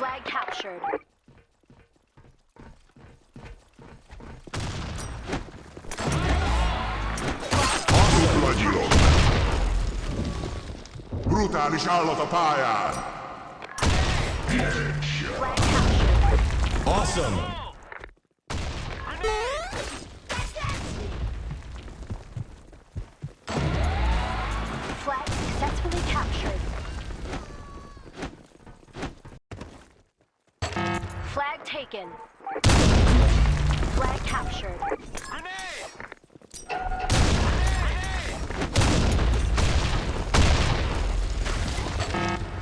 Flag captured. Dupla gyilok! Brutális állat a pályán! Flag captured. Awesome! Flag successfully captured. Flag taken. Flag captured.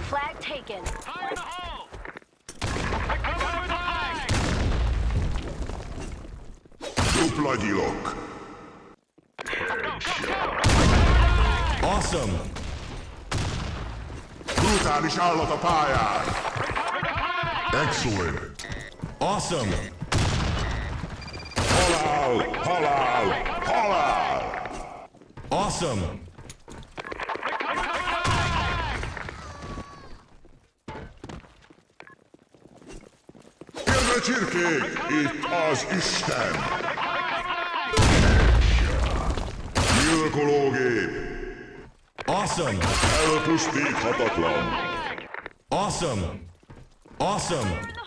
Flag taken. Fire in the hole! Dupla gyilok! Awesome! Brutális állat a pályán! Excellent! Awesome! Halál! Halál! Halál! Awesome! Jön a csirkék! Itt az Isten! Gyilkológép! Awesome! Elpusztíthatatlan! Awesome! Awesome!